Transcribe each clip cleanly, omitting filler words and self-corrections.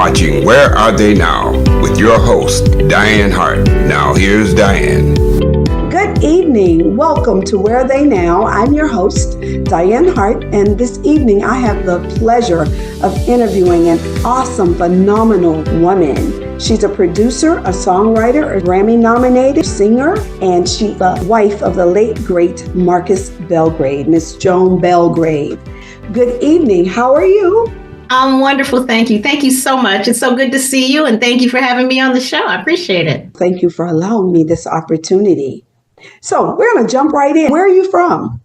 watching Where Are They Now with your host, Dianne Hart. Now here's Dianne. Good evening. Welcome to Where Are They Now? I'm your host, Dianne Hart, and this evening I have the pleasure of interviewing an awesome, phenomenal woman. She's a producer, a songwriter, a Grammy-nominated singer, and she's the wife of the late, great Marcus Belgrave, Miss Joan Belgrave. Good evening. How are you? I'm wonderful. Thank you. Thank you so much. It's so good to see you, and thank you for having me on the show. I appreciate it. Thank you for allowing me this opportunity. So we're going to jump right in. Where are you from?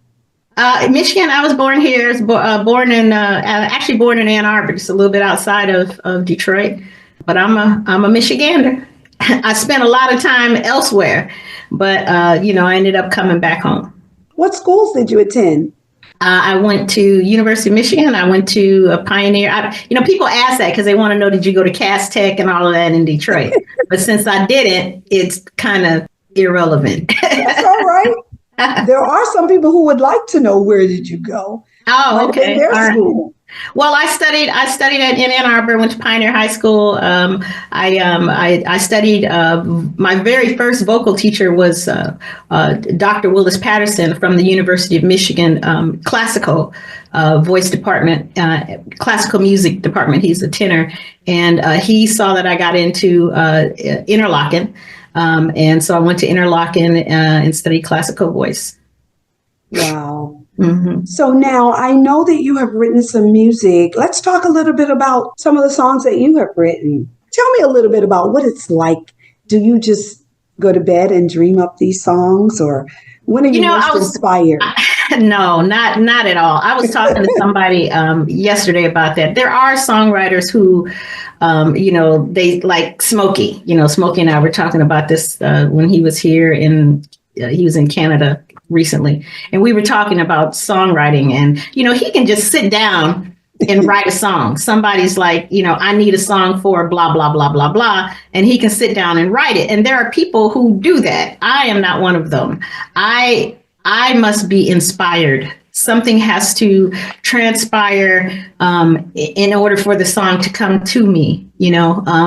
Michigan. I was born here. Born in Ann Arbor, just a little bit outside of Detroit. But I'm a Michigander. I spent a lot of time elsewhere, but I ended up coming back home. What schools did you attend? I went to University of Michigan. I went to a Pioneer. People ask that because they want to know, did you go to Cass Tech and all of that in Detroit? But since I didn't, it's kind of irrelevant. That's all right. There are some people who would like to know, where did you go? Oh, okay. Their school. Well, I studied in Ann Arbor, went to Pioneer High School. I studied, my very first vocal teacher was Dr. Willis Patterson from the University of Michigan classical voice department, classical music department. He's a tenor. And he saw that I got into Interlochen. And so I went to Interlochen and studied classical voice. Wow. Mm-hmm. So now I know that you have written some music. Let's talk a little bit about some of the songs that you have written. Tell me a little bit about what it's like. Do you just go to bed and dream up these songs, or when are you most inspired? No, not at all. I was talking to somebody yesterday about that. There are songwriters who, they like Smokey. Smokey and I were talking about this when he was here he was in Canada recently, and we were talking about songwriting, and he can just sit down and write a song. Somebody's like, I need a song for blah blah blah blah blah, and he can sit down and write it. And there are people who do that. I am not one of them. I must be inspired. Something has to transpire in order for the song to come to me,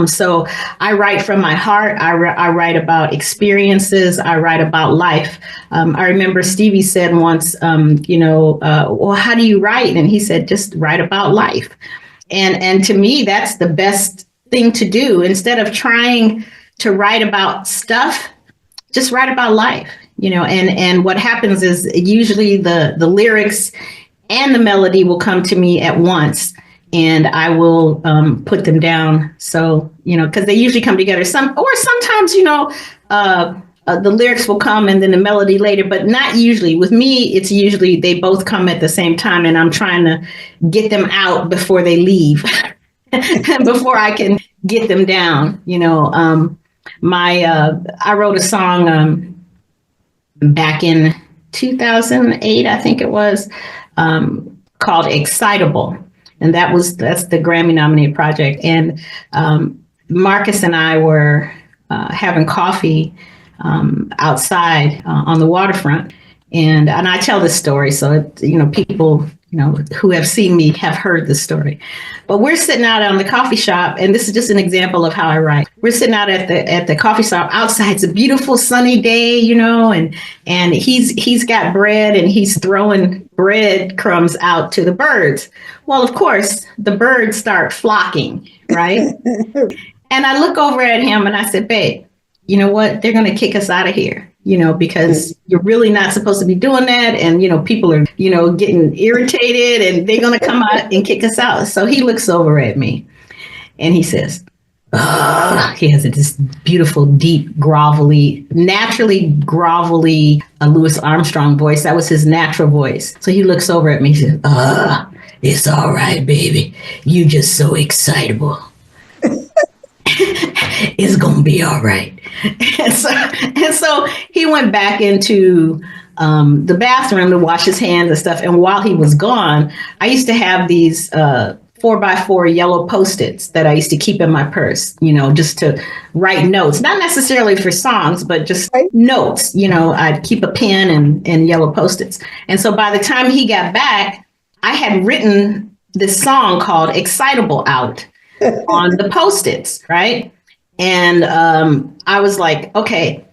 So I write from my heart. I write about experiences. I write about life. I remember Stevie said once, well, how do you write? And he said, just write about life. And to me, that's the best thing to do. Instead of trying to write about stuff, just write about life. And what happens is usually the lyrics and the melody will come to me at once, and I will put them down. So, because they usually come together. Sometimes, the lyrics will come and then the melody later, but not usually. With me, it's usually they both come at the same time, and I'm trying to get them out before they leave, before I can get them down. I wrote a song back in 2008, I think it was, called Excitable. And that's the Grammy nominated project. And Marcus and I were having coffee outside on the waterfront. And I tell this story, so people who have seen me have heard this story. But we're sitting out on the coffee shop, and this is just an example of how I write. We're sitting out at the coffee shop outside. It's a beautiful sunny day, and he's got bread, and he's throwing bread crumbs out to the birds. Well, of course, the birds start flocking, right? And I look over at him and I said, babe, you know what? They're going to kick us out of here. Because you're really not supposed to be doing that. And, people are, getting irritated, and they're going to come out and kick us out. So he looks over at me and he says, he has this beautiful, deep, naturally grovelly Louis Armstrong voice. That was his natural voice. So he looks over at me and says, it's all right, baby. You just so excitable. It's going to be all right. And so he went back into the bathroom to wash his hands and stuff. And while he was gone, I used to have these 4x4 yellow Post-its that I used to keep in my purse, just to write notes, not necessarily for songs, but just notes. I'd keep a pen and yellow Post-its. And so by the time he got back, I had written this song called Excitable out. on the Post-its, right? And I was like, okay,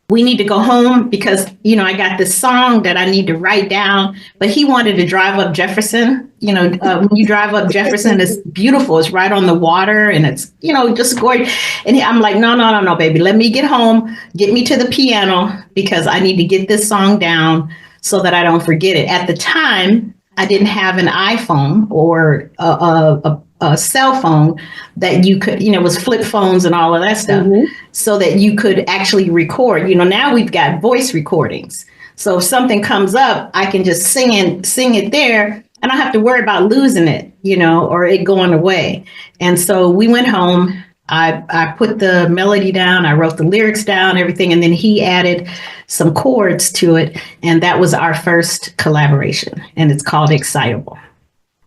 we need to go home because, I got this song that I need to write down, but he wanted to drive up Jefferson. When you drive up Jefferson, it's beautiful. It's right on the water and it's, just gorgeous. And I'm like, no, baby, let me get home, get me to the piano because I need to get this song down so that I don't forget it. At the time, I didn't have an iPhone or a cell phone that you could, it was flip phones and all of that stuff, so that you could actually record. Now we've got voice recordings. So if something comes up, I can just sing it there. I don't have to worry about losing it, or it going away. And so we went home. I put the melody down. I wrote the lyrics down, everything. And then he added some chords to it. And that was our first collaboration. And it's called Excitable.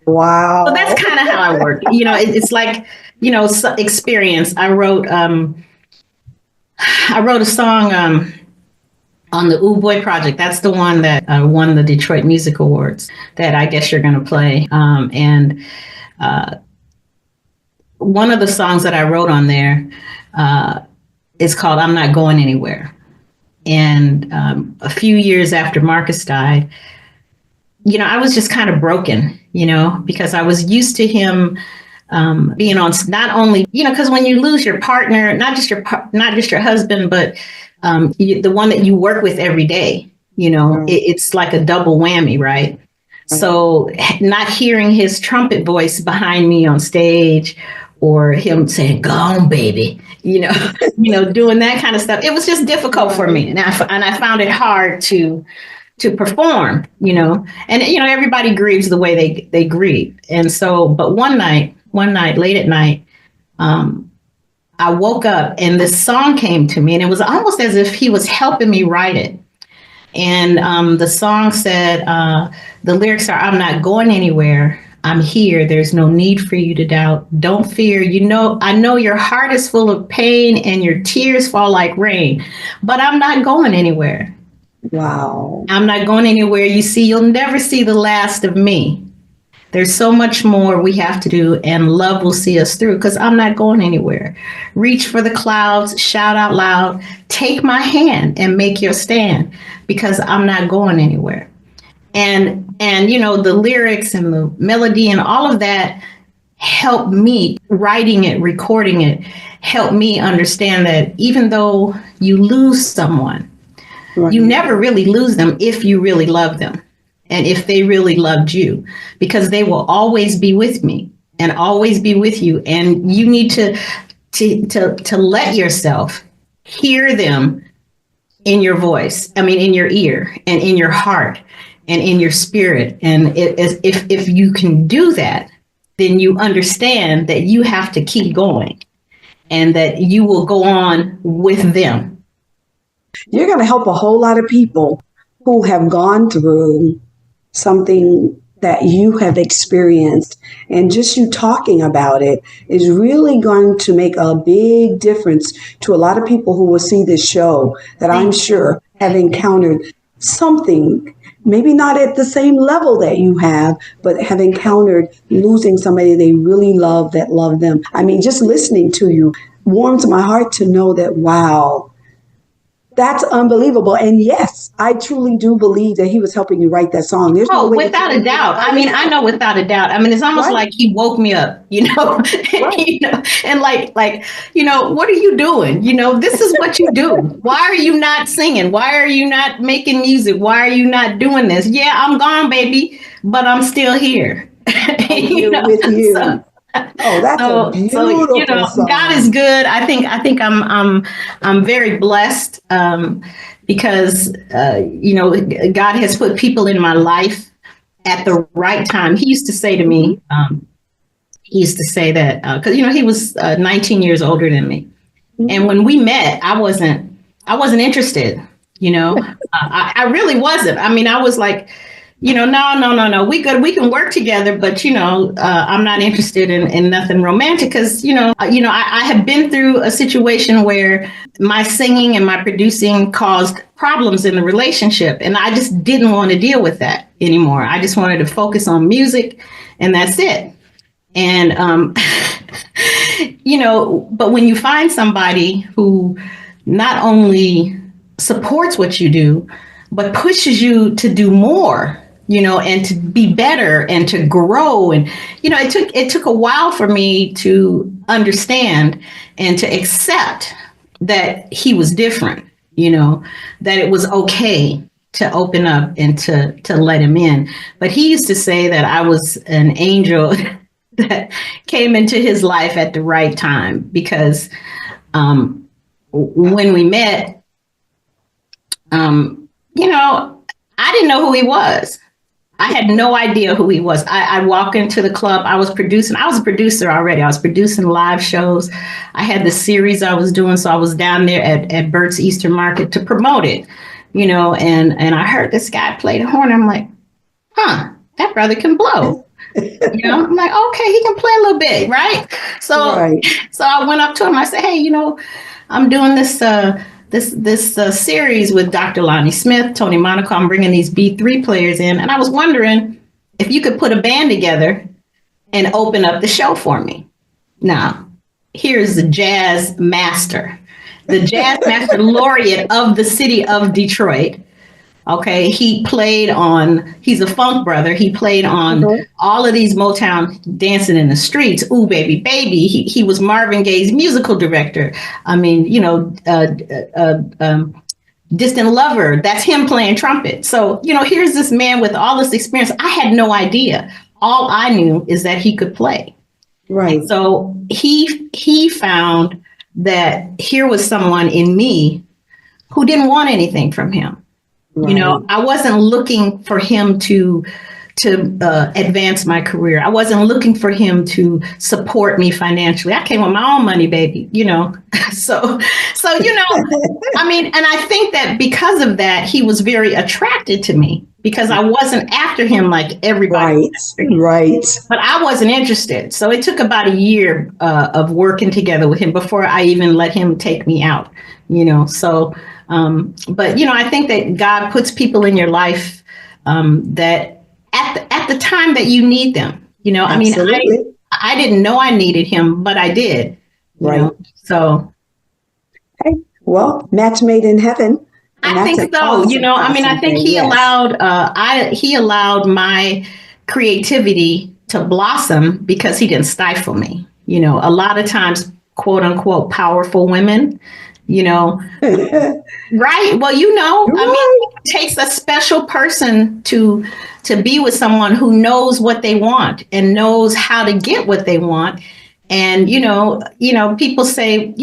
Wow. So that's kind of how I work. It's like, experience. I wrote a song on the Oooo Boy project. That's the one that won the Detroit Music Awards that I guess you're going to play. One of the songs that I wrote on there is called I'm Not Going Anywhere. And a few years after Marcus died, I was just kind of broken, because I was used to him being on not only, because when you lose your partner, not just your husband, but the one that you work with every day, it's like a double whammy, right? So not hearing his trumpet voice behind me on stage or him saying, "Go on, baby," doing that kind of stuff. It was just difficult for me. And I found it hard to perform, and, everybody grieves the way they grieve. And so, but one night, late at night, I woke up and this song came to me and it was almost as if he was helping me write it. And the song said, the lyrics are, "I'm not going anywhere. I'm here. There's no need for you to doubt. Don't fear. I know your heart is full of pain and your tears fall like rain, but I'm not going anywhere." Wow. I'm not going anywhere. You see, you'll never see the last of me. There's so much more we have to do and love will see us through because I'm not going anywhere. Reach for the clouds, shout out loud, take my hand and make your stand because I'm not going anywhere. And the lyrics and the melody and all of that helped me, writing it, recording it, helped me understand that even though you lose someone, you never really lose them if you really love them and if they really loved you, because they will always be with me and always be with you. And you need to let yourself hear them in your voice. In your ear and in your heart and in your spirit. And if you can do that, then you understand that you have to keep going and that you will go on with them. You're going to help a whole lot of people who have gone through something that you have experienced. And just you talking about it is really going to make a big difference to a lot of people who will see this show that I'm sure have encountered something, maybe not at the same level that you have, but have encountered losing somebody they really love that loved them. Just listening to you warms my heart to know that, wow, that's unbelievable. And yes, I truly do believe that he was helping you write that song. There's no way without a doubt. I know without a doubt. It's almost like he woke me up, and like, what are you doing? This is what you do. Why are you not singing? Why are you not making music? Why are you not doing this? Yeah, I'm gone, baby, but I'm still here. With you. That's a beautiful song. God is good. I think I'm very blessed because God has put people in my life at the right time. He used to say to me, that because he was 19 years older than me, and when we met, I wasn't interested. I really wasn't. I was like, no. We can work together, but I'm not interested in nothing romantic because I have been through a situation where my singing and my producing caused problems in the relationship, and I just didn't want to deal with that anymore. I just wanted to focus on music, and that's it. And, but when you find somebody who not only supports what you do, but pushes you to do more, and to be better and to grow. And, it took a while for me to understand and to accept that he was different, that it was okay to open up and to let him in. But he used to say that I was an angel that came into his life at the right time, because when we met, I didn't know who he was. I had no idea who he was. I walked into the club. I was a producer already. I was producing live shows. I had the series I was doing. So I was down there at Burt's Eastern Market to promote it, and I heard this guy play the horn. I'm like, that brother can blow. I'm like, okay, he can play a little bit, right? So I went up to him. I said, hey, I'm doing this series with Dr. Lonnie Smith, Tony Monaco. I'm bringing these B3 players in, and I was wondering if you could put a band together and open up the show for me. Now, here's the jazz master laureate of the city of Detroit. Okay, he's a funk brother. He played on all of these Motown Dancing in the Streets, Ooh Baby Baby. He was Marvin Gaye's musical director. I mean, Distant Lover, that's him playing trumpet. So, here's this man with all this experience. I had no idea. All I knew is that he could play. Right. And so he found that here was someone in me who didn't want anything from him. Right. I wasn't looking for him to advance my career. I wasn't looking for him to support me financially. I came with my own money, baby, So, I mean, and I think that because of that, he was very attracted to me, because I wasn't after him like everybody. Right. But I wasn't interested. So it took about a year of working together with him before I even let him take me out, so. But, I think that God puts people in your life that at the time that you need them, I mean, I didn't know I needed him, but I did. Right. So. Hey, well, match made in heaven. I think so. Awesome, I mean, I think he allowed my creativity to blossom because he didn't stifle me. A lot of times, quote unquote, powerful women, right. Well, I mean, it takes a special person to be with someone who knows what they want and knows how to get what they want. And, people say,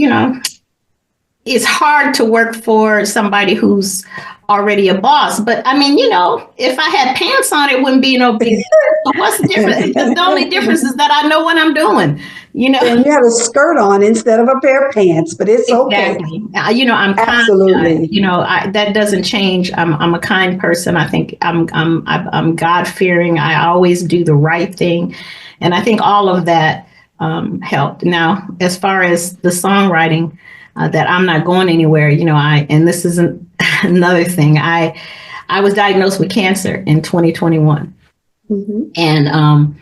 it's hard to work for somebody who's already a boss. But I mean, if I had pants on, it wouldn't be no big deal. So what's the difference? The only difference is that I know what I'm doing. And you had a skirt on instead of a pair of pants, but it's exactly. Okay. I'm absolutely. Kind, that doesn't change. I'm a kind person. I think I'm God-fearing. I always do the right thing, and I think all of that helped. Now, as far as the songwriting, that I'm not going anywhere. And this isn't another thing. I was diagnosed with cancer in 2021, and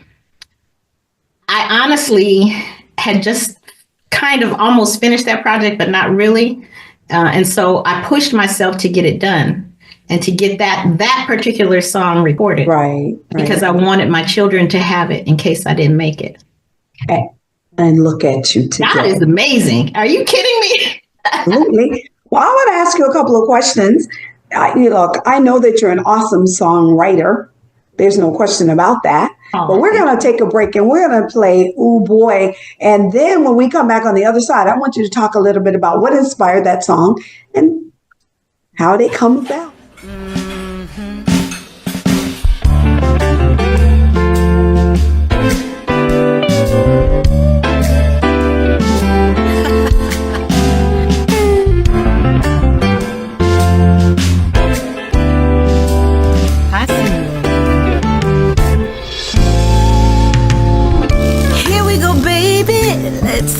I honestly had just kind of almost finished that project, but not really. And so I pushed myself to get it done and to get that particular song recorded. Right. Because I wanted my children to have it in case I didn't make it. Okay. And look at you today. That is amazing. Are you kidding me? Absolutely. Well, I want to ask you a couple of questions. I know that you're an awesome songwriter. There's no question about that. But we're going to take a break and we're going to play Oooo Boy. And then when we come back on the other side, I want you to talk a little bit about what inspired that song and how they come about.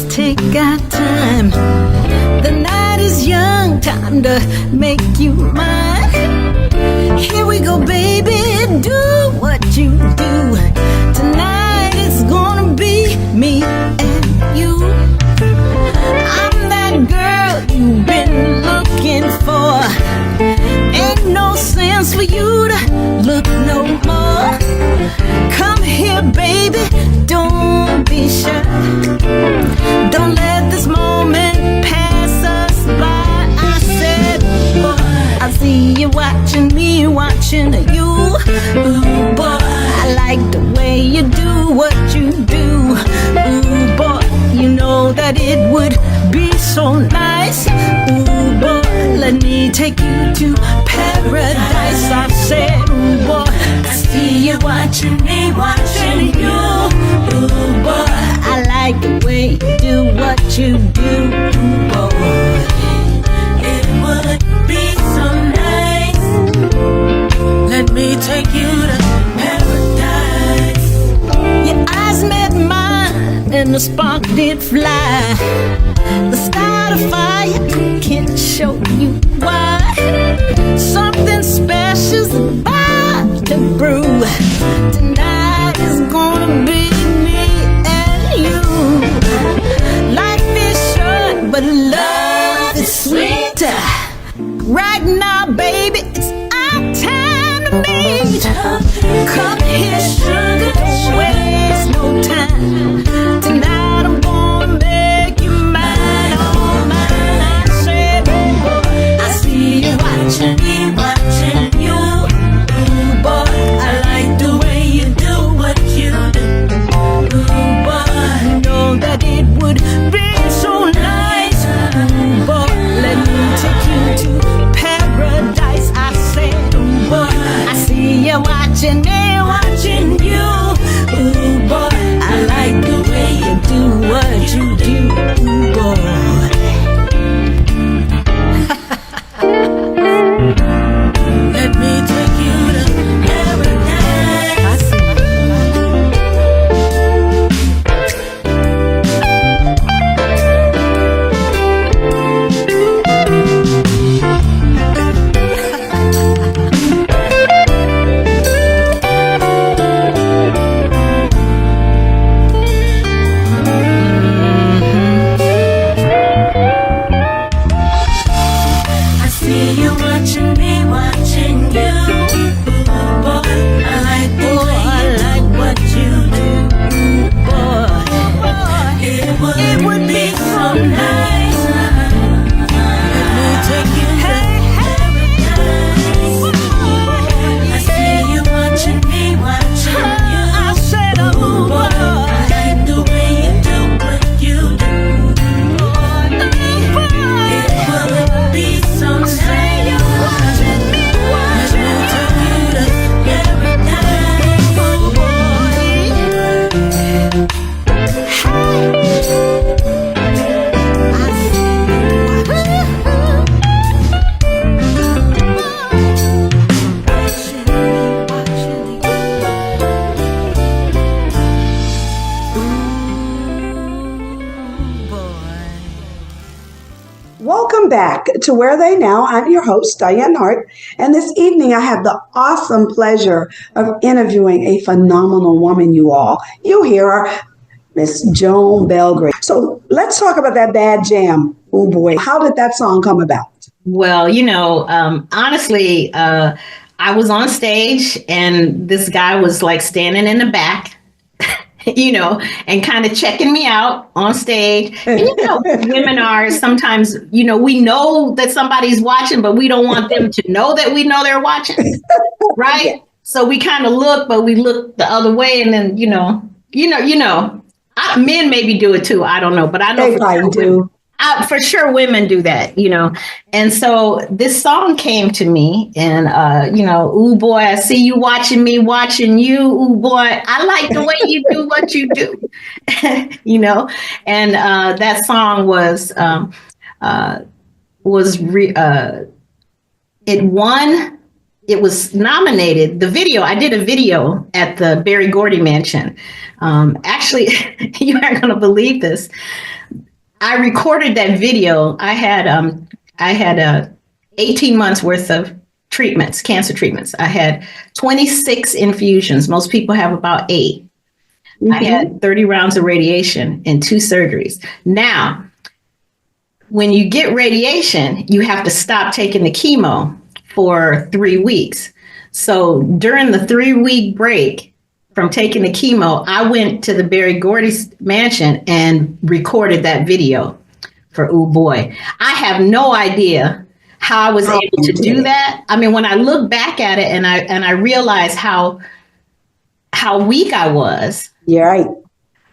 Take our time. The night is young, time to make you mine. Here we go, baby, do what you do. Tonight it's gonna be so nice. Ooh boy, let me take you to paradise. I said, ooh boy, I see you watching me, watching you. Ooh boy, I like the way you do what you do. Ooh boy, it would be so nice. Let me take you to paradise. Your eyes met mine and the spark did fly. The start of fire can't show you why. Something special's about to brew. Tonight is gonna be me and you. Life is short, but love is sweet. Right now, baby, it's our time to meet. Come here, sugar, don't waste no time. Tonight I'm gonna make you mine, oh mine. I said, oh boy, I see you watching me, watching you. Ooh boy, I like the way you do what you do. Ooh boy, I know that it would be so nice. Ooh boy, let me take you to paradise. I said, ooh boy, I see you watching me, watching you. Ooh boy, I like the way you do what you do. Ooh boy. Let me take you to paradise. I see. I see you watching me, watching you. Ooh boy, I like the way you like what you do. Ooh boy, it would be so nice. Let me take you to paradise. I see you watching me, watching you. I said, ooh boy, I like the way you do what you do. It would be so nice. Welcome back to Where They Now. I'm your host, Dianne Hart, and this evening I have the awesome pleasure of interviewing a phenomenal woman, you all. You hear her, Miss Joan Belgrave. So let's talk about that bad jam, Oooo Boy. How did that song come about? Well, honestly, I was on stage and this guy was like standing in the back, and kind of checking me out on stage. And, women are sometimes, we know that somebody's watching, but we don't want them to know that we know they're watching. Right. Yeah. So we kind of look, but we look the other way. And then, men maybe do it too. I don't know, but I know they probably do. For sure, women do that, And so this song came to me and, ooh, boy, I see you watching me, watching you. Ooh, boy, I like the way you do what you do, And that song it won. It was nominated. The video, I did a video at the Berry Gordy Mansion. Actually, you aren't going to believe this. I recorded that video. I had 18 months worth of treatments, cancer treatments. I had 26 infusions. Most people have about 8. Mm-hmm. I had 30 rounds of radiation and 2 surgeries. Now, when you get radiation, you have to stop taking the chemo for 3 weeks. So during the 3-week break from taking the chemo, I went to the Berry Gordy Mansion and recorded that video for Oooo Boy. I have no idea how I was able to do that. I mean, when I look back at it and I realize how weak I was. You're right.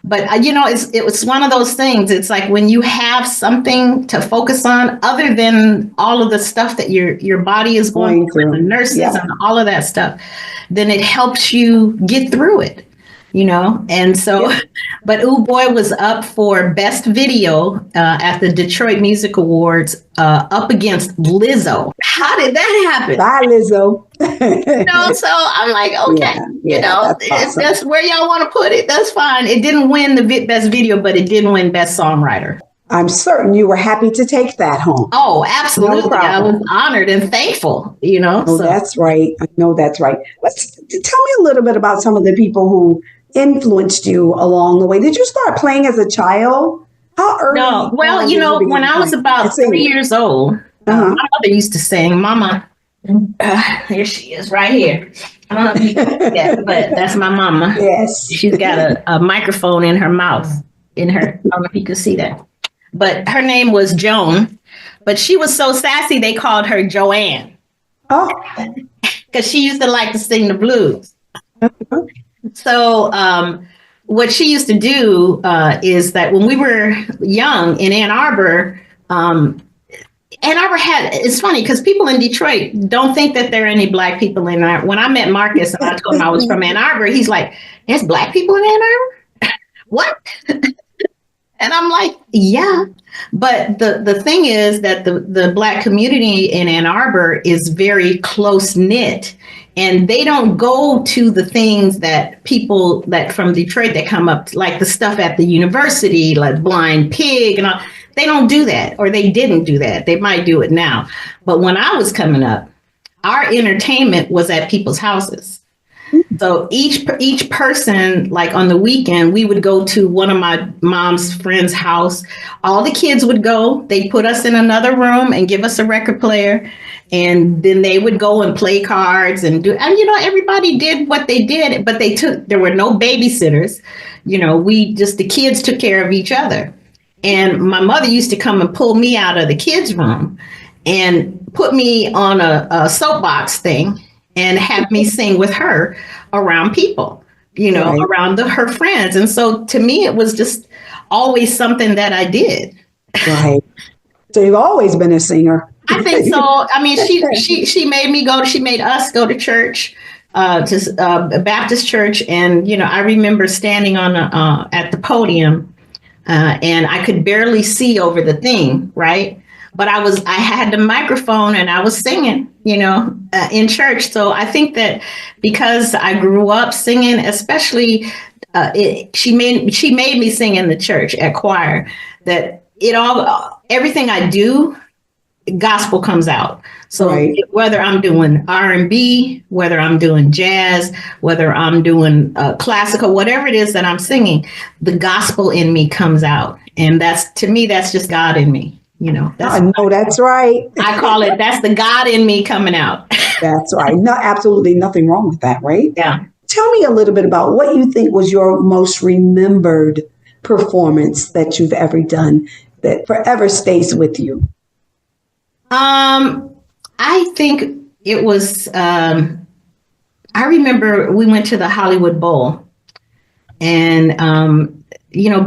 But it was one of those things. It's like when you have something to focus on other than all of the stuff that your body is going through, the nurses and all of that stuff, then it helps you get through it. And so, but Oooo Boy was up for Best Video at the Detroit Music Awards up against Lizzo. How did that happen? Bye, Lizzo. So I'm like, okay, if that's where y'all want to put it, that's fine. It didn't win the Best Video, but it did win Best Songwriter. I'm certain you were happy to take that home. Oh, absolutely. No, I was honored and thankful, Oh, that's right. I know that's right. Tell me a little bit about some of the people who influenced you along the way. Did you start playing as a child? How early? No. Well, when I was about 3 years old, my mother used to sing. Mama, here she is right here. I don't know if you can see that, but that's my mama. Yes. She's got a microphone in her mouth. I don't know if you can see that. But her name was Joan, but she was so sassy they called her Joanne. Oh. Because she used to like to sing the blues. So what she used to do is that when we were young in Ann Arbor it's funny because people in Detroit don't think that there are any Black people in there. When I met Marcus and I told him I was from Ann Arbor, he's like, there's Black people in Ann Arbor? What? And I'm like, yeah. But the thing is that the Black community in Ann Arbor is very close knit. And they don't go to the things that people that from Detroit that come up, like the stuff at the university, like Blind Pig and all. They don't do that, or they didn't do that. They might do it now. But when I was coming up, our entertainment was at people's houses. So each person, like on the weekend, we would go to one of my mom's friend's house. All the kids would go. They'd put us in another room and give us a record player. And then they would go and play cards and everybody did what they did, but there were no babysitters. The kids took care of each other. And my mother used to come and pull me out of the kids' room and put me on a soapbox thing and have me sing with her around people, around her friends. And so to me, it was just always something that I did. Right. So you've always been a singer. I think so. I mean, she made us go to church, to a Baptist church. And, I remember standing at the podium and I could barely see over the thing. Right. But I had the microphone and I was singing, in church. So I think that because I grew up singing, especially she made me sing in the church at choir, that everything I do, gospel comes out. So whether I'm doing R&B, whether I'm doing jazz, whether I'm doing classical, whatever it is that I'm singing, the gospel in me comes out. And to me, that's just God in me. That's right. I call it, that's the God in me coming out. That's right. No, absolutely nothing wrong with that, right? Yeah. Tell me a little bit about what you think was your most remembered performance that you've ever done that forever stays with you. I think it was, I remember we went to the Hollywood Bowl and,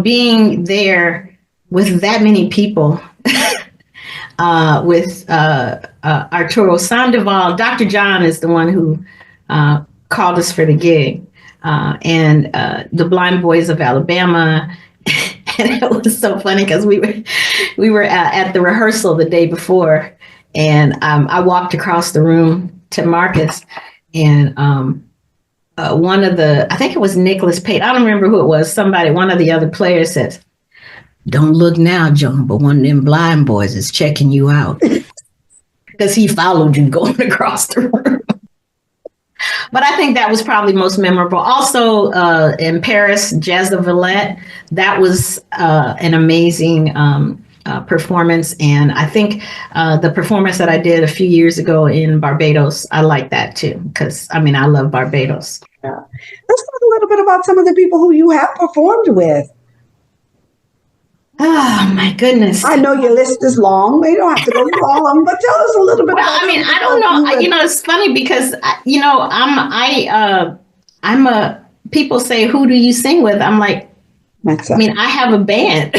being there with that many people, with Arturo Sandoval. Dr. John is the one who called us for the gig, and the Blind Boys of Alabama. And it was so funny because we were at the rehearsal the day before, and I walked across the room to Marcus, and one of I think it was Nicholas Pate. I don't remember who it was. One of the other players says, "Don't look now, Joan, but one of them blind boys is checking you out." Because he followed you going across the room. But I think that was probably most memorable. Also in Paris, Jazz de Villette, that was an amazing performance. And I think the performance that I did a few years ago in Barbados, I like that too, because I love Barbados. Yeah. Let's talk a little bit about some of the people who you have performed with. Oh, my goodness. I know your list is long. We don't have to go through all of them, but tell us a little bit about I don't know. It's funny because, people say, who do you sing with? I'm like, That's I mean, I have a band.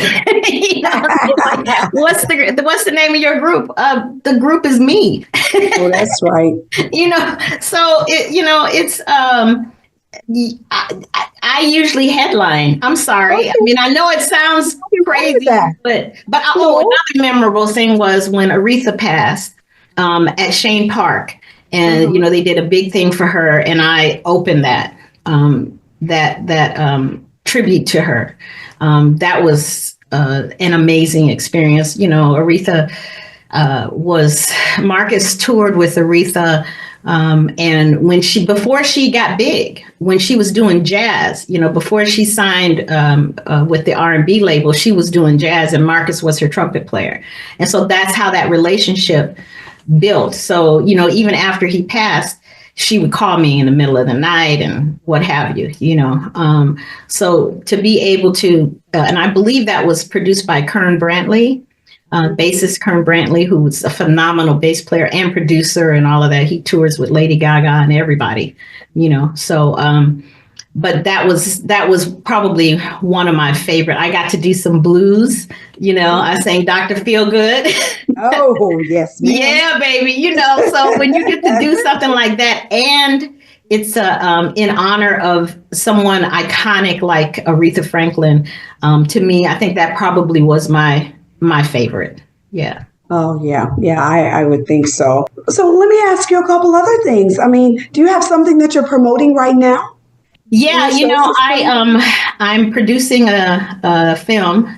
You know, like, what's the name of your group? The group is me. Oh, that's right. You know, so it's I usually headline. I'm sorry. Okay. I mean, I know it sounds crazy, but another memorable thing was when Aretha passed at Shane Park, and you know, they did a big thing for her, and I opened that tribute to her. That was an amazing experience. You know, Aretha Marcus toured with Aretha. And before she got big, when she was doing jazz, you know, before she signed with the R&B label, she was doing jazz, and Marcus was her trumpet player. And so that's how that relationship built. So, you know, even after he passed, she would call me in the middle of the night and what have you, you know. So to be able to, and I believe that was produced by Kern Brantley, bassist Kern Brantley, who's a phenomenal bass player and producer and all of that. He tours with Lady Gaga and everybody, you know. So, but that was probably one of my favorite. I got to do some blues, you know. I sang Dr. Feelgood. Oh, yes. Ma'am. Yeah, baby. You know, so when you get to do something like that, and it's in honor of someone iconic like Aretha Franklin, to me, I think that probably was my favorite. Yeah. Oh, yeah. Yeah, I would think so. So let me ask you a couple other things. I mean, do you have something that you're promoting right now? Yeah, you know, I'm producing a film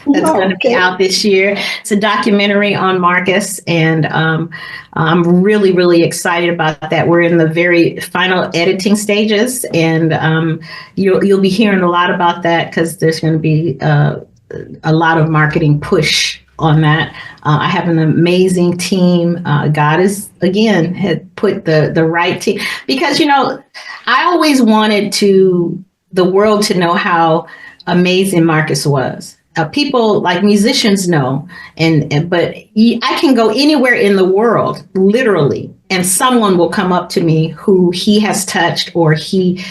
that's going to be out this year. It's a documentary on Marcus, and I'm really, really excited about that. We're in the very final editing stages, and you'll be hearing a lot about that because there's going to be a lot of marketing push on that. I have an amazing team. God had put the right team, because, you know, I always wanted the world to know how amazing Marcus was. People like musicians know, but I can go anywhere in the world, literally, and someone will come up to me who he has touched, or he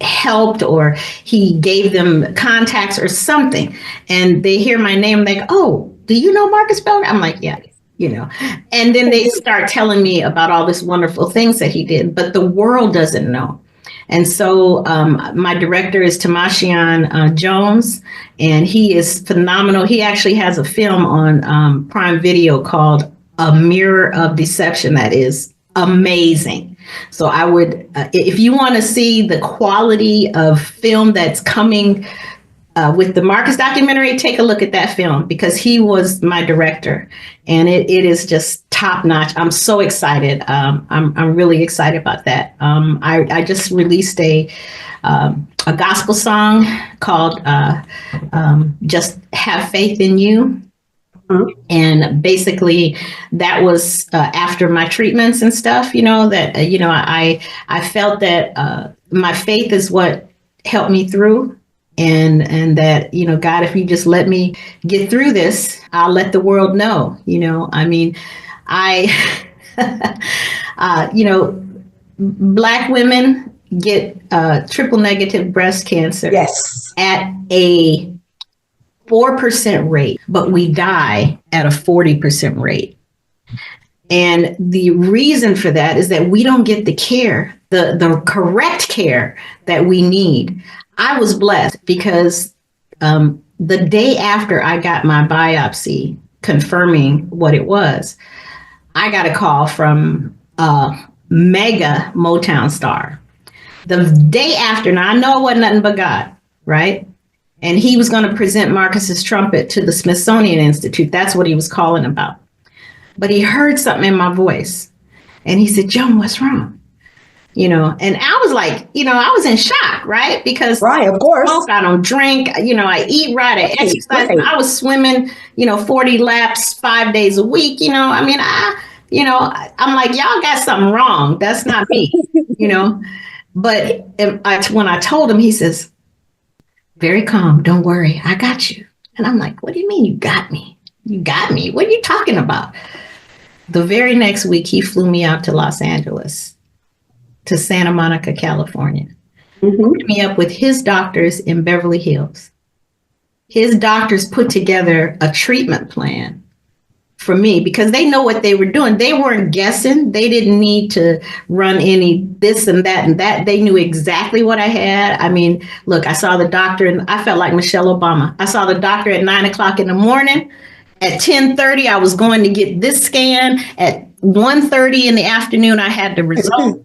helped, or he gave them contacts or something, and they hear my name, they go, "Oh, do you know Marcus Belgrave?" I'm like, "Yeah." You know, and then they start telling me about all these wonderful things that he did, but the world doesn't know. And so my director is Tamashian Jones, and he is phenomenal. He actually has a film on Prime Video called A Mirror of Deception that is amazing. So I would, if you want to see the quality of film that's coming with the Marcus documentary, take a look at that film, because he was my director, and it is just top notch. I'm so excited. I'm really excited about that. I just released a gospel song called Just Have Faith in You. And basically that was after my treatments and stuff, you know, that, you know, I felt that my faith is what helped me through. And that, you know, God, if you just let me get through this, I'll let the world know, you know. I mean, you know, Black women get triple negative breast cancer at a 4% rate, but we die at a 40% rate. And the reason for that is that we don't get the care, the correct care that we need. I was blessed because the day after I got my biopsy confirming what it was, I got a call from a mega Motown star. The day after, now I know it wasn't nothing but God, right? And he was going to present Marcus's trumpet to the Smithsonian Institute. That's what he was calling about. But he heard something in my voice, and he said, "Joan, what's wrong?" You know, and I was like, you know, I was in shock, right? Because right, of course, I don't drink, you know, I eat right, I exercise. Right. I was swimming, you know, 40 laps 5 days a week. You know, I mean, I'm like, y'all got something wrong. That's not me, you know. But when I told him, he says, very calm, don't worry, I got you. And I'm like, what do you mean you got me? You got me? What are you talking about? The very next week, he flew me out to Los Angeles, to Santa Monica, California. hooked me up with his doctors in Beverly Hills. His doctors put together a treatment plan for me because they know what they were doing. They weren't guessing. They didn't need to run any this and that and that. They knew exactly what I had. I mean, look, I saw the doctor and I felt like Michelle Obama. I saw the doctor at 9:00 in the morning. At 10:30, I was going to get this scan. At 1:30 in the afternoon, I had the result.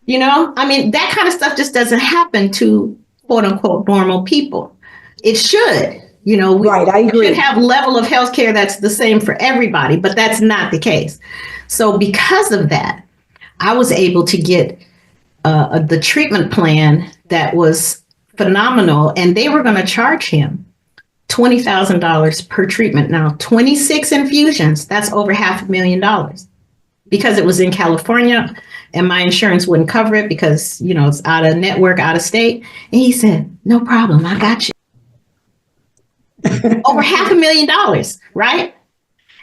You know, I mean, that kind of stuff just doesn't happen to quote unquote normal people. It should. You know, we should have level of healthcare that's the same for everybody, but that's not the case. So because of that, I was able to get the treatment plan that was phenomenal, and they were going to charge him $20,000 per treatment. Now, 26 infusions, that's over $500,000 because it was in California and my insurance wouldn't cover it because, you know, it's out of network, out of state. And he said, no problem, I got you. Over $500,000, right?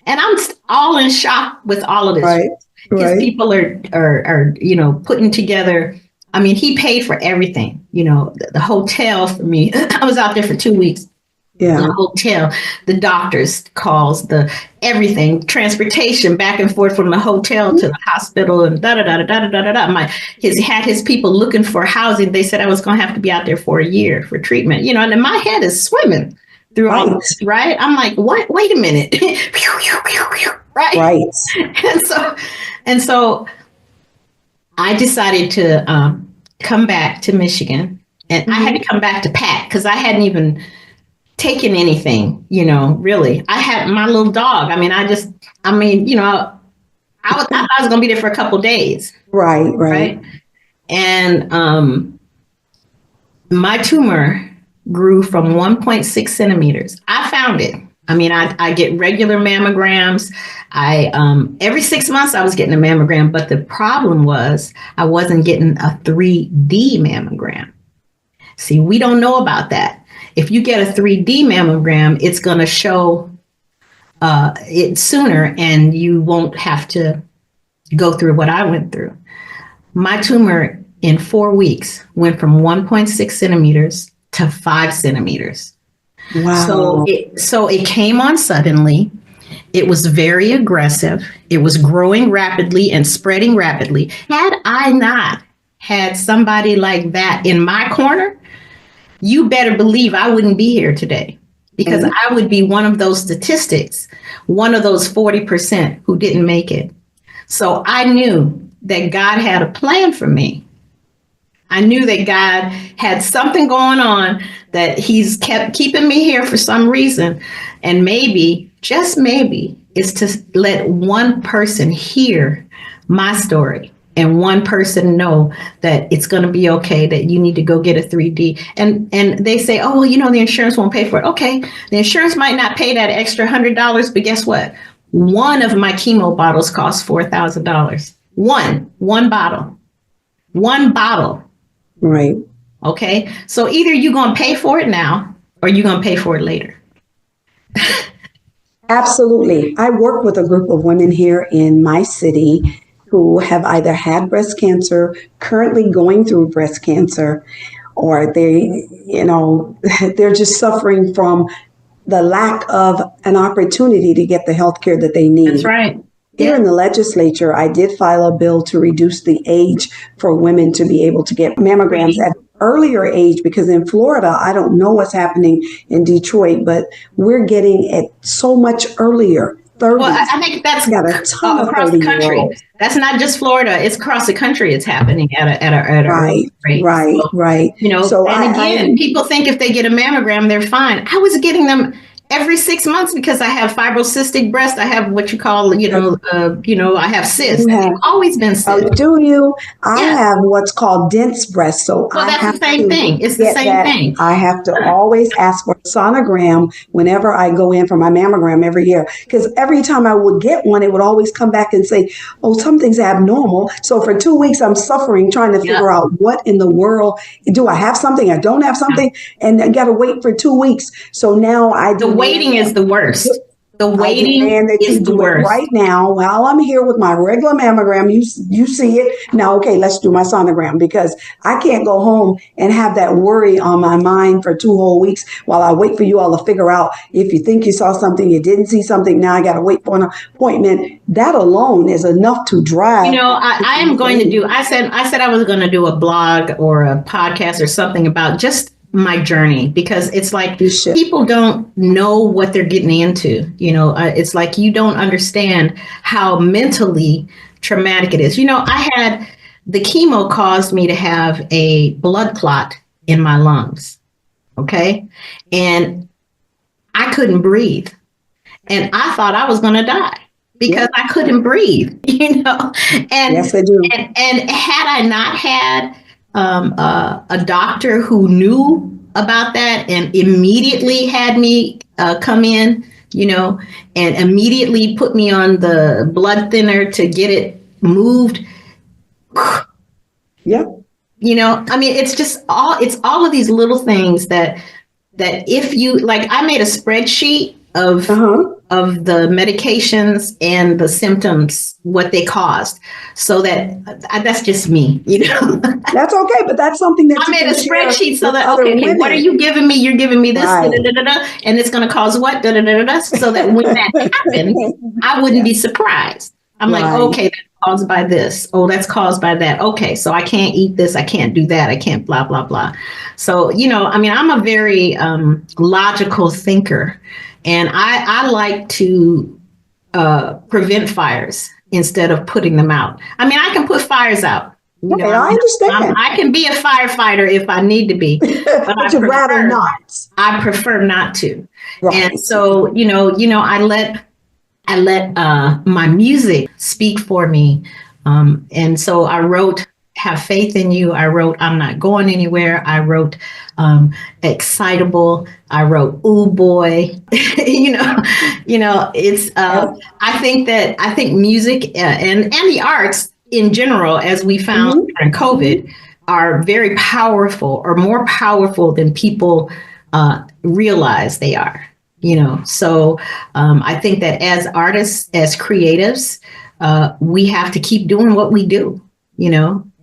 And I'm all in shock with all of this. Because people are, you know, putting together. I mean, he paid for everything. You know, the hotel for me. I was out there for 2 weeks. Yeah. The hotel, the doctor's calls, the everything, transportation back and forth from the hotel to the hospital, and da da da da da da da. Had his people looking for housing. They said I was going to have to be out there for a year for treatment. You know, and then my head is swimming through all this, right? I'm like, what? Wait a minute. Right. And so I decided to come back to Michigan, and I had to come back to pack because I hadn't even taken anything, you know, really. I had my little dog. I mean, you know, I thought I was going to be there for a couple of days. Right. And my tumor grew from 1.6 centimeters. I found it. I mean, I get regular mammograms. Every 6 months I was getting a mammogram, but the problem was I wasn't getting a 3D mammogram. See, we don't know about that. If you get a 3D mammogram, it's going to show it sooner and you won't have to go through what I went through. My tumor in 4 weeks went from 1.6 centimeters to 5 centimeters. Wow. So it came on suddenly. It was very aggressive. It was growing rapidly and spreading rapidly. Had I not had somebody like that in my corner, you better believe I wouldn't be here today because I would be one of those statistics, one of those 40% who didn't make it. So I knew that God had a plan for me. I knew that God had something going on, that he's kept keeping me here for some reason. And maybe, just maybe, is to let one person hear my story and one person know that it's going to be okay, that you need to go get a 3D. And they say, oh, well, you know, the insurance won't pay for it. Okay, the insurance might not pay that extra $100, but guess what? One of my chemo bottles costs $4,000. One bottle. Right. Okay. So either you're going to pay for it now or you're going to pay for it later. Absolutely. I work with a group of women here in my city who have either had breast cancer, currently going through breast cancer, or they, you know, they're just suffering from the lack of an opportunity to get the health care that they need. That's right. Here in the legislature, I did file a bill to reduce the age for women to be able to get mammograms at an earlier age, because in Florida, I don't know what's happening in Detroit, but we're getting it so much earlier. 30s. Well, I think that's across the country. That's not just Florida; it's across the country. It's happening at a right, rate. Right. You know, so and again, people think if they get a mammogram, they're fine. I was getting them every 6 months because I have fibrocystic breast. I have what you call, I have cysts. I've always been cysts. Oh, do you? I have what's called dense breast. So that's the same thing. It's the same thing. I have to always ask for a sonogram whenever I go in for my mammogram every year. Because every time I would get one, it would always come back and say, oh, something's abnormal. So for 2 weeks, I'm suffering trying to figure out what in the world. Do I have something? I don't have something. And I got to wait for 2 weeks. So now waiting is the worst. The waiting that is you the do it worst. right now while I'm here with my regular mammogram. You see it now. Okay, let's do my sonogram, because I can't go home and have that worry on my mind for 2 whole weeks while I wait for you all to figure out if you think you saw something, you didn't see something. Now I got to wait for an appointment. That alone is enough to drive. I am going to do. I said I was going to do a blog or a podcast or something about just my journey, because it's like people don't know what they're getting into. It's like you don't understand how mentally traumatic it is. I had the chemo caused me to have a blood clot in my lungs. Okay. And I couldn't breathe. And I thought I was going to die because I couldn't breathe, And yes, I do. And had I not had a doctor who knew about that and immediately had me come in, and immediately put me on the blood thinner to get it moved. Yeah. It's all of these little things that if you like, I made a spreadsheet of the medications and the symptoms, what they caused, so that's just me, That's okay, but that's something that I made a spreadsheet so that okay, what are you giving me? You're giving me this, and it's going to cause what, so that when that happens, I wouldn't be surprised. I'm like, okay, that's caused by this. Oh, that's caused by that. Okay, so I can't eat this. I can't do that. I can't blah, blah, blah. So, I'm a very logical thinker, and I like to prevent fires instead of putting them out. I can put fires out. I understand. I can be a firefighter if I need to be, but I'd rather not. I prefer not to. Right. And so, I let my music speak for me. And so I wrote Have Faith in You. I wrote I'm Not Going Anywhere. I wrote Excitable. I wrote Oooo Boy. It's I think music and the arts in general, as we found during COVID, are very powerful, or more powerful than people realize they are. So I think that as artists, as creatives, we have to keep doing what we do, and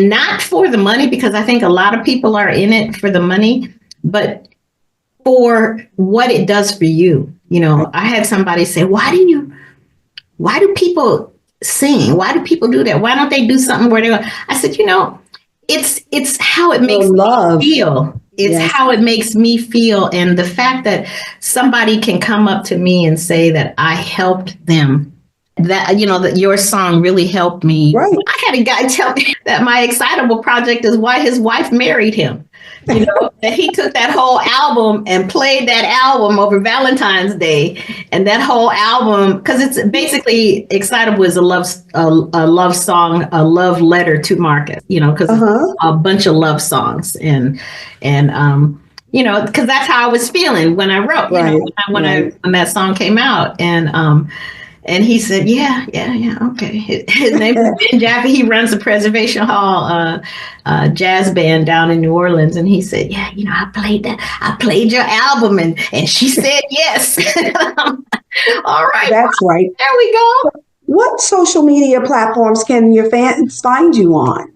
not for the money, because I think a lot of people are in it for the money, but for what it does for you. I had somebody say, why do people sing? Why do people do that? Why don't they do something where I said, it's how it makes me feel. It's how it makes me feel. And the fact that somebody can come up to me and say that I helped them, that, that your song really helped me. Right. I had a guy tell me that my Excitable project is why his wife married him. That he took that whole album and played that album over Valentine's Day, and that whole album, because it's basically Excitable is a love song, a love letter to Marcus, because it's a bunch of love songs, and because that's how I was feeling when I wrote, when that song came out, and he said, yeah, okay. His name is Ben Jaffe. He runs the Preservation Hall jazz band down in New Orleans. And he said, yeah, I played that. I played your album. And she said yes. All right. That's right. There we go. What social media platforms can your fans find you on?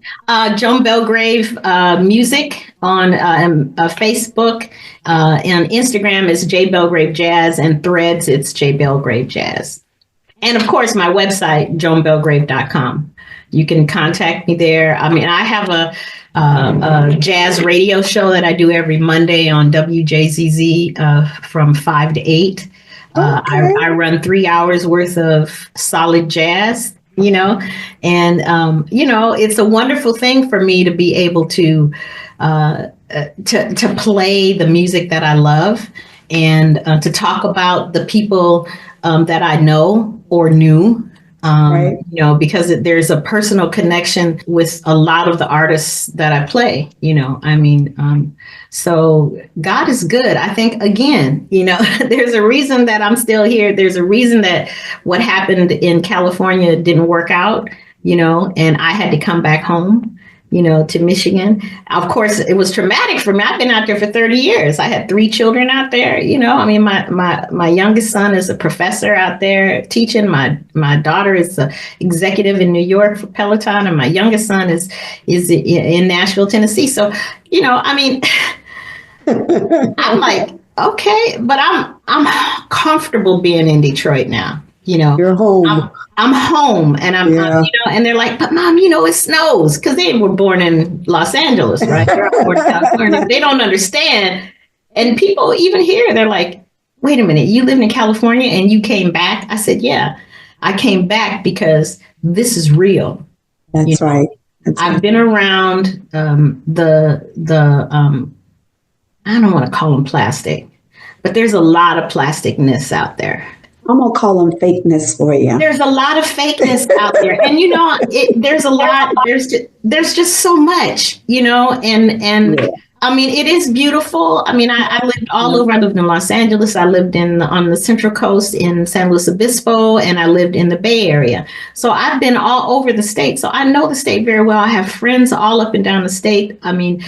Joan Belgrave Music on Facebook. And Instagram is J Belgrave Jazz, and Threads, it's J Belgrave Jazz. And of course, my website, joanbelgrave.com. You can contact me there. I have a jazz radio show that I do every Monday on WJZZ from 5 to 8. I run 3 hours worth of solid jazz, and, it's a wonderful thing for me to be able to play the music that I love, and to talk about the people that I know or knew, because there's a personal connection with a lot of the artists that I play, so God is good. I think, again, there's a reason that I'm still here. There's a reason that what happened in California didn't work out, and I had to come back home, to Michigan. Of course, it was traumatic for me. I've been out there for 30 years. I had 3 children out there. I mean, my youngest son is a professor out there teaching. My daughter is an executive in New York for Peloton, and my youngest son is in Nashville, Tennessee. So, I mean, I'm like, okay, but I'm comfortable being in Detroit now. You're home. I'm home, and I'm and they're like, but Mom, it snows, because they were born in Los Angeles, right? They're up North California. They don't understand. And people even here, they're like, wait a minute, you lived in California and you came back? I said, yeah, I came back because this is real. That's right. I've been around the I don't want to call them plastic, but there's a lot of plasticness out there. I'm going to call them fakeness for you. There's a lot of fakeness out there. And, there's a lot, there's just so much, and I mean, it is beautiful. I mean, I lived all over. I lived in Los Angeles. I lived on the Central Coast in San Luis Obispo, and I lived in the Bay Area. So I've been all over the state. So I know the state very well. I have friends all up and down the state. I mean,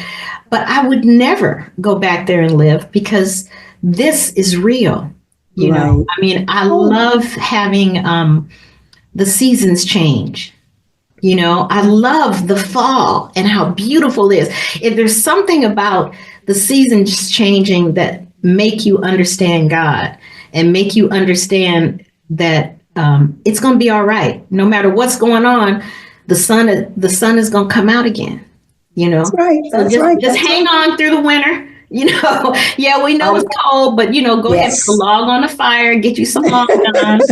but I would never go back there and live, because this is real. I mean, I love having the seasons change. I love the fall and how beautiful it is. If there's something about the seasons changing that make you understand God and make you understand that it's going to be all right. No matter what's going on, the sun is going to come out again. That's right. That's right. Just hang on through the winter. Yeah, we know it's cold, but go ahead, log on the fire, get you some long johns,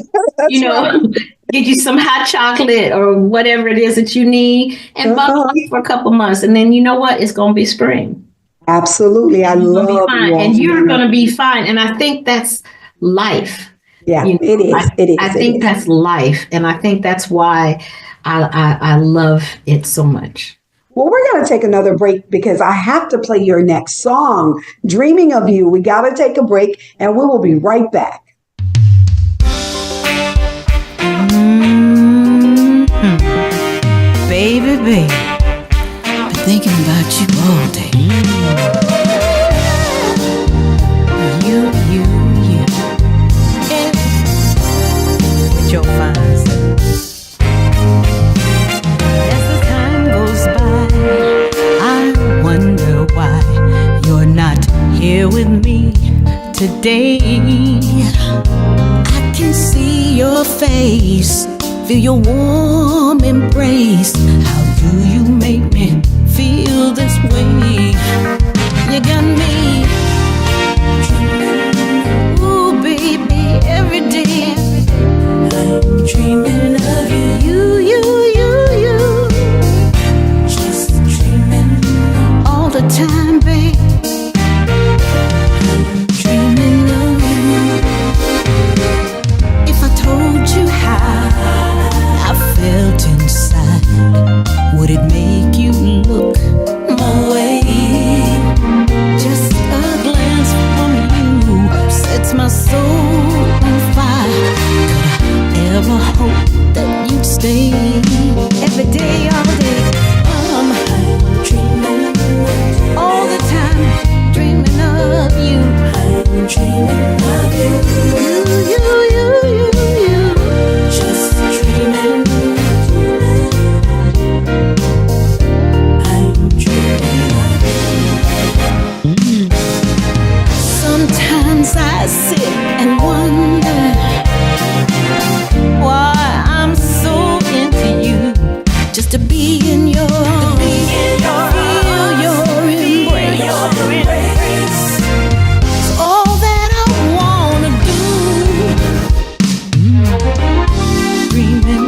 get you some hot chocolate or whatever it is that you need, and bubble up for a couple months, and then it's going to be spring. Absolutely, I love it, and you're going to be fine. And I think that's life. Yeah, it is. It is. I think that's life, and I think that's why I love it so much. Well, we're going to take another break because I have to play your next song, Dreaming of You. We got to take a break, and we will be right back. Baby, been thinking about you all day. You, with your fine self. As the time goes by, I wonder why you're not here with me today. I can see your face, feel your warm embrace. How do you make me feel this way? You got me, ooh baby, every day I'm dreaming of you, you, just dreaming all the time, babe. I'm dreaming of you. If I told you how I felt inside, would it make you look my way? Just a glance from you sets my soul on fire. Could I ever hope that you'd stay every day, all day? I'm dreaming all the time, dreaming of you. I'm dreaming of you, you, just dreaming. I'm dreaming of you. Sometimes I sit and wonder why I'm so into you, just to be in your feel your embrace. It's all that I wanna do. Dreaming,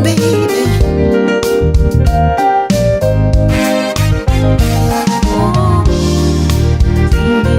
baby. Oh, dreaming.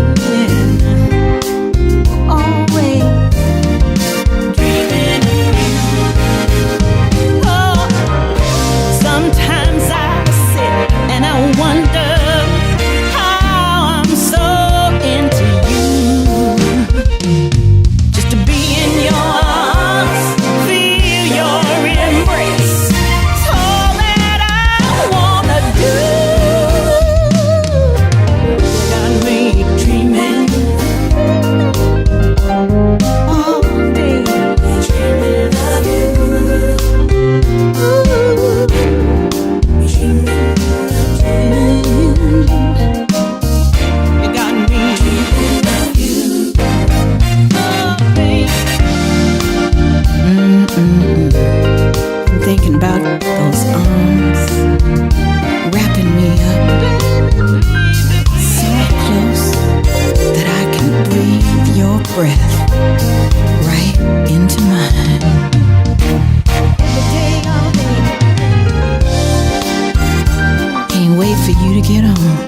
can't wait for you to get home.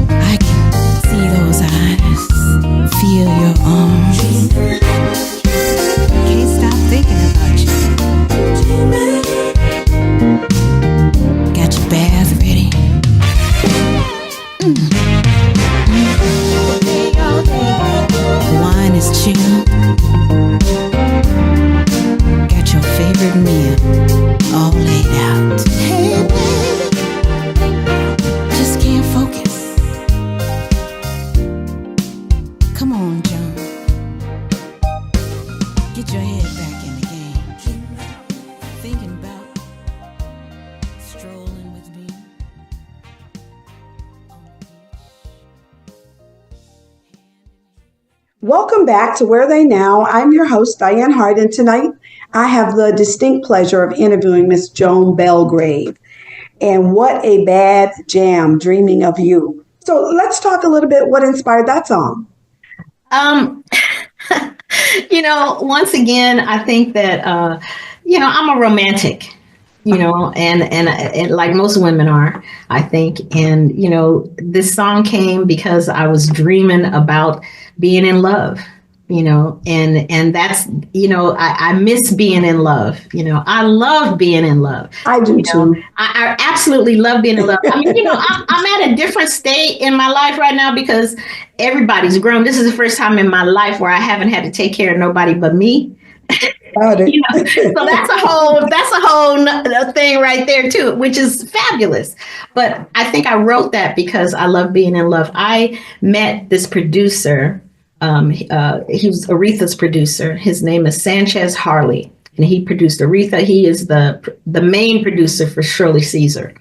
I can see those eyes, feel your arms. Can't stop thinking about you. Got your bath ready. The wine is chilled. Got your favorite meal all laid out. Hey, baby, just can't focus. Come on, Joan. Get your head back in the game. Thinking about strolling with me on the beach. Welcome back to Where They Now. I'm your host, Dianne Hart, and tonight I have the distinct pleasure of interviewing Miss Joan Belgrave. And what a bad jam, Dreaming of You. So let's talk a little bit what inspired that song. Once again, I think that, I'm a romantic, and like most women are, I think. And, this song came because I was dreaming about being in love, and that's, I miss being in love. I love being in love. I do too. I absolutely love being in love. I mean, I'm at a different state in my life right now because everybody's grown. This is the first time in my life where I haven't had to take care of nobody but me. So that's a whole thing right there too, which is fabulous. But I think I wrote that because I love being in love. I met this producer. He was Aretha's producer. His name is Sanchez Harley, and he produced Aretha. He is the main producer for Shirley Caesar.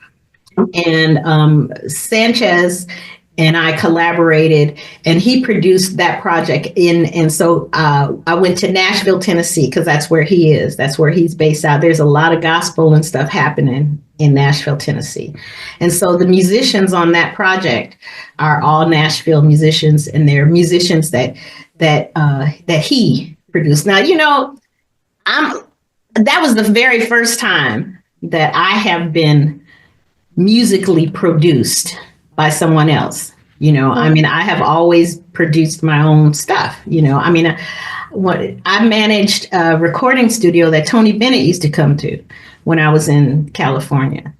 And Sanchez and I collaborated, and he produced that project. And so I went to Nashville, Tennessee, because that's where he is. That's where he's based out. There's a lot of gospel and stuff happening in Nashville, Tennessee. And so the musicians on that project are all Nashville musicians, and they're musicians that he produced. Now, that was the very first time that I have been musically produced by someone else. I mean, I have always produced my own stuff. I managed a recording studio that Tony Bennett used to come to when I was in California.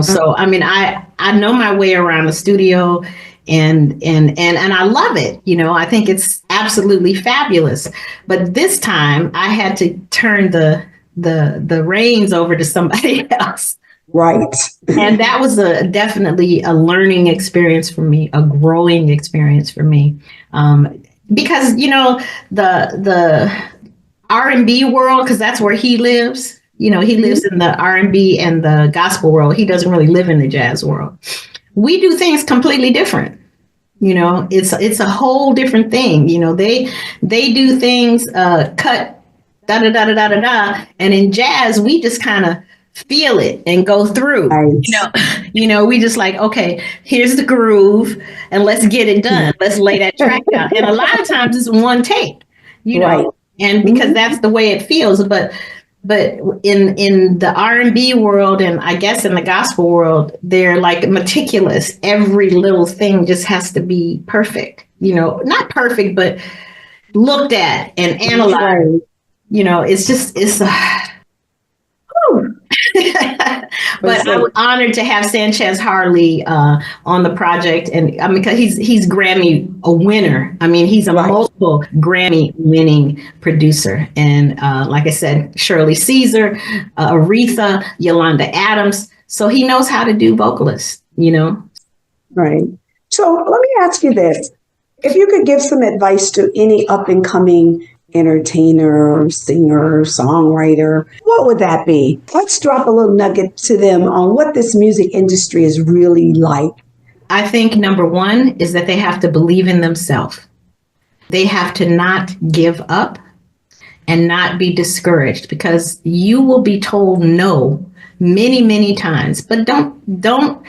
So I mean, I know my way around the studio, and I love it. I think it's absolutely fabulous. But this time I had to turn the reins over to somebody else. Right. And that was definitely a learning experience for me, a growing experience for me. Because, the R&B world, because that's where he lives, he lives in the R&B and the gospel world. He doesn't really live in the jazz world. We do things completely different. It's a whole different thing. They do things, cut, da da da da da da da. And in jazz, we just kind of feel it and go through. Right. We just like, okay, here's the groove and let's get it done. Let's lay that track down. And a lot of times it's one take, right. And because that's the way it feels. But in the R&B world, and I guess in the gospel world, they're like meticulous. Every little thing just has to be perfect, not perfect, but looked at and analyzed. Right. It's but I was honored to have Sanchez Harley on the project, and I mean, because he's Grammy a winner. I mean, he's a multiple Grammy winning producer, and like I said, Shirley Caesar, Aretha, Yolanda Adams. So he knows how to do vocalists, Right. So let me ask you this: if you could give some advice to any up and coming entertainer, singer, songwriter, what would that be? Let's drop a little nugget to them on what this music industry is really like. I think number one is that they have to believe in themselves. They have to not give up and not be discouraged, because you will be told no many, many times. But don't,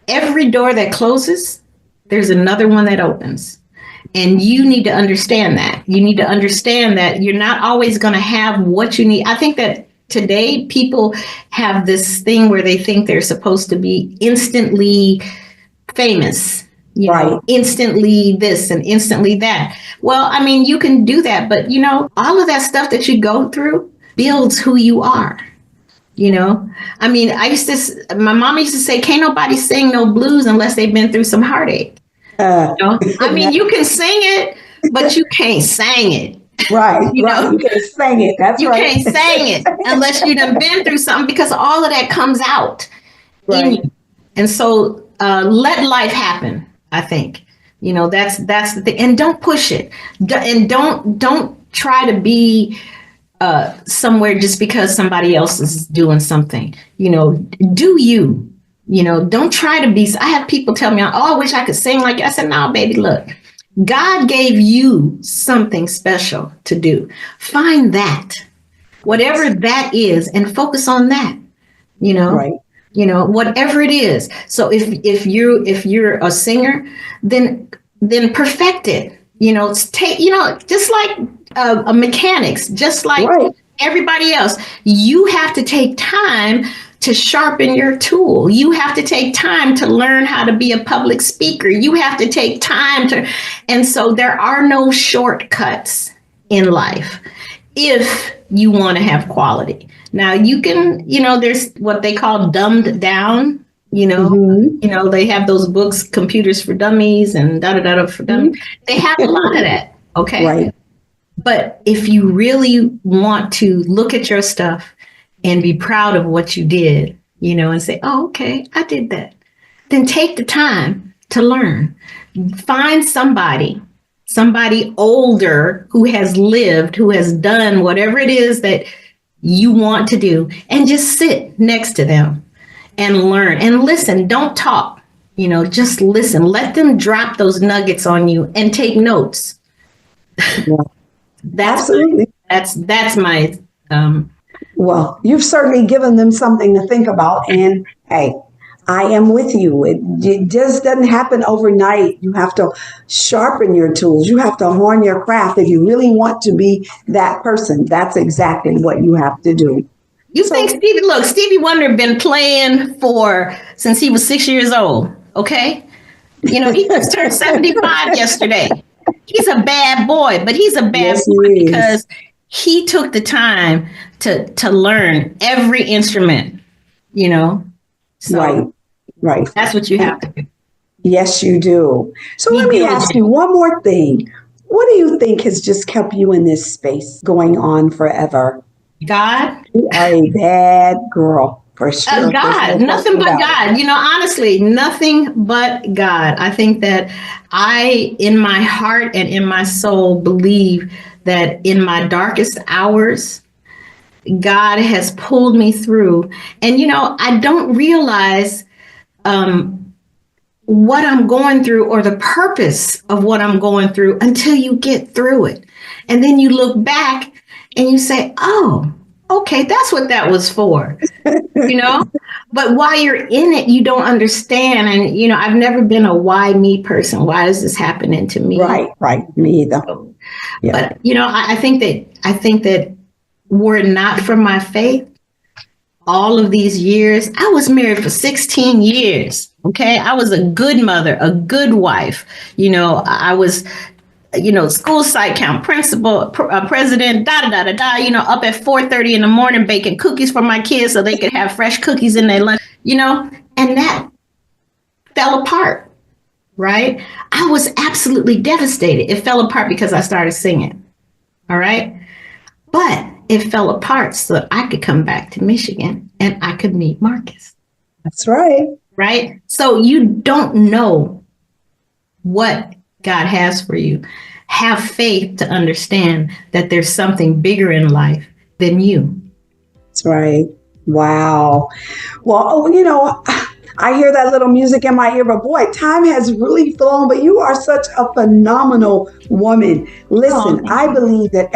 every door that closes, there's another one that opens. And you need to understand that. You need to understand that you're not always going to have what you need. I think that today people have this thing where they think they're supposed to be instantly famous, instantly this and instantly that. Well, I mean, you can do that, but all of that stuff that you go through builds who you are. I mean, my mom used to say, can't nobody sing no blues unless they've been through some heartache. I mean, you can sing it, but you can't sing it. Right. You can't sing it. That's right. You can't sing it unless you've been through something, because all of that comes out in you. And so let life happen, I think. That's the thing. And don't push it. And don't try to be somewhere just because somebody else is doing something. Do you. Don't try to be. I have people tell me, I wish I could sing like you. I said, no, baby, look. God gave you something special to do. Find that, whatever that is, and focus on that, whatever it is. So if you're a singer, then perfect it, just like a mechanics, just like everybody else, you have to take time to sharpen your tool. You have to take time to learn how to be a public speaker. You have to take time and so there are no shortcuts in life if you want to have quality. Now you can, there's what they call dumbed down, they have those books, Computers for Dummies and da-da-da for Dummies. They have a lot of that. Okay. Right. But if you really want to look at your stuff and be proud of what you did, and say, oh, okay, I did that. Then take the time to learn. Find somebody older who has lived, who has done whatever it is that you want to do, and just sit next to them and learn and listen. Don't talk, just listen. Let them drop those nuggets on you and take notes. Yeah. Absolutely. That's my, well, you've certainly given them something to think about. And hey, I am with you. It just doesn't happen overnight. You have to sharpen your tools. You have to hone your craft. If you really want to be that person, that's exactly what you have to do. You think Stevie Wonder been playing since he was 6 years old. Okay. He just turned 75 yesterday. He's a bad boy, but he's a bad boy because he took the time to learn every instrument, So right. That's what you have to do. Yes, you do. So let me ask you one more thing. What do you think has just kept you in this space going on forever? God. You are a bad girl, for sure. God, nothing but God. Honestly, nothing but God. I think that I, in my heart and in my soul, believe that in my darkest hours, God has pulled me through. And, I don't realize what I'm going through or the purpose of what I'm going through until you get through it. And then you look back and you say, oh, okay, that's what that was for, But while you're in it, you don't understand. And, I've never been a why me person. Why is this happening to me? Right. Me either. Yeah. But, I think that were it not for my faith, all of these years, I was married for 16 years. Okay. I was a good mother, a good wife. I was, school site count, principal, president, up at 4:30 in the morning, baking cookies for my kids so they could have fresh cookies in their lunch, and that fell apart. Right. I was absolutely devastated. It fell apart because I started singing. All right. But it fell apart so I could come back to Michigan and I could meet Marcus. That's right. Right. So you don't know what God has for you. Have faith to understand that there's something bigger in life than you. That's right. Wow. Well, I hear that little music in my ear, but boy, time has really flown, but you are such a phenomenal woman. Listen, I believe that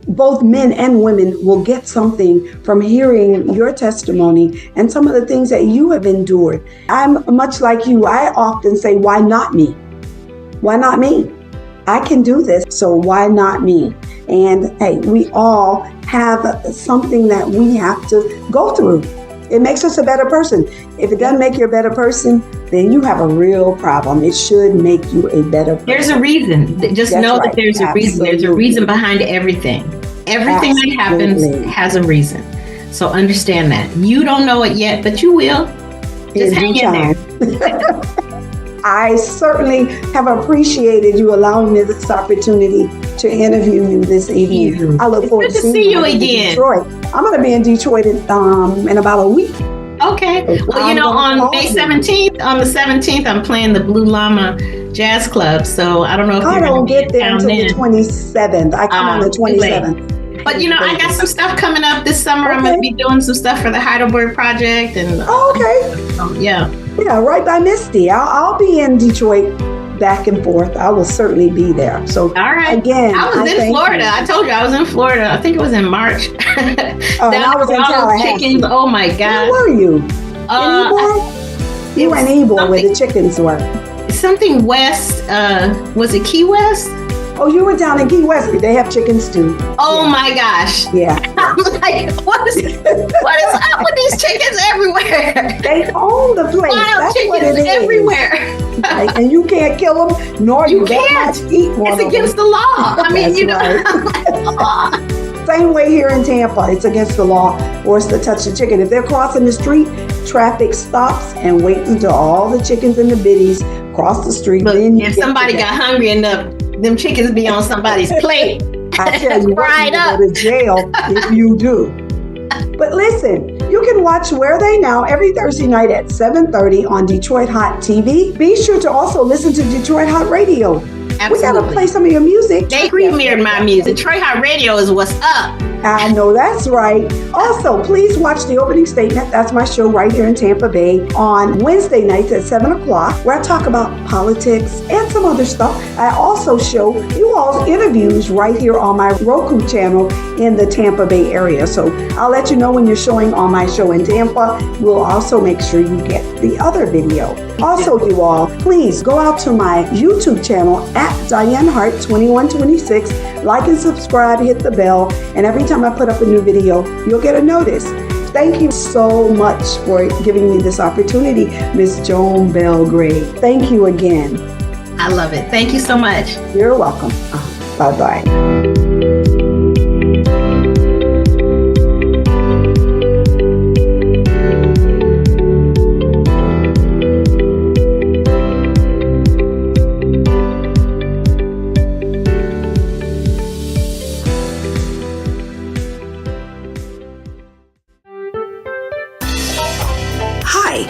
both men and women will get something from hearing your testimony and some of the things that you have endured. I'm much like you. I often say, why not me? Why not me? I can do this, so why not me? And hey, we all have something that we have to go through. It makes us a better person. If it doesn't make you a better person, then you have a real problem. It should make you a better person. There's a reason. Just know that there's a reason. There's a reason behind everything. Everything that happens has a reason. So understand that. You don't know it yet, but you will. Just hang in there. I certainly have appreciated you allowing me this opportunity to interview you this evening. I look forward to seeing you again. Detroit. I'm going to be in Detroit in about a week. Okay. Well, on May 17th, on the 17th, I'm playing the Blue Llama Jazz Club. So I don't know if you're going to get there until the 27th. I come on the 27th. But I got some stuff coming up this summer. I'm going to be doing some stuff for the Heidelberg Project, and yeah, right by Misty. I'll be in Detroit back and forth. I will certainly be there. So all right. Again, I was in Florida. I told you I was in Florida. I think it was in March. And I was in Tallahassee. Chickens. Oh my God. Where were you? In Ybor? You were in Ybor where the chickens were. Something west. Was it Key West? Oh, you were down in Key West. They have chickens too. Oh my gosh. Yeah. I'm like, what is up with these chickens everywhere? They own the place. Wild chickens everywhere. Right. And you can't kill them, nor you can't eat one. It's against the law. I mean, Same way here in Tampa. It's against the law for us to touch the chicken. If they're crossing the street, traffic stops and wait until all the chickens and the biddies cross the street. Look, then if somebody got hungry enough, them chickens be on somebody's plate. I tell you what, you go to jail if you do. But listen, you can watch Where Are They Now every Thursday night at 7:30 on Detroit Hot TV. Be sure to also listen to Detroit Hot Radio. Absolutely. We got to play some of your music. They premiered my music. Detroit Hot Radio is what's up. I know that's right. Also, please watch The Opening Statement. That's my show right here in Tampa Bay on Wednesday nights at 7 o'clock, where I talk about politics and some other stuff. I also show you all's interviews right here on my Roku channel in the Tampa Bay area. So I'll let you know when you're showing on my show in Tampa. We'll also make sure you get the other video. Also, you all, please go out to my YouTube channel at Dianne Hart 2126. Like and subscribe, hit the bell, and every time I put up a new video, you'll get a notice. Thank you so much for giving me this opportunity, Miss Joan Belgrave. Thank you again. I love it. Thank you so much. You're welcome. Bye-bye.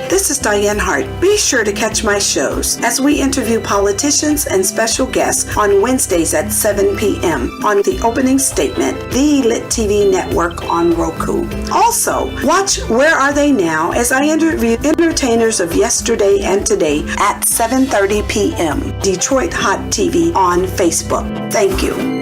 This is Dianne Hart. Be sure to catch my shows as we interview politicians and special guests on Wednesdays at 7 p.m. on The Opening Statement, the Lit TV network on Roku. Also, watch Where Are They Now as I interview entertainers of yesterday and today at 7:30 p.m. Detroit Hot TV on Facebook. Thank you.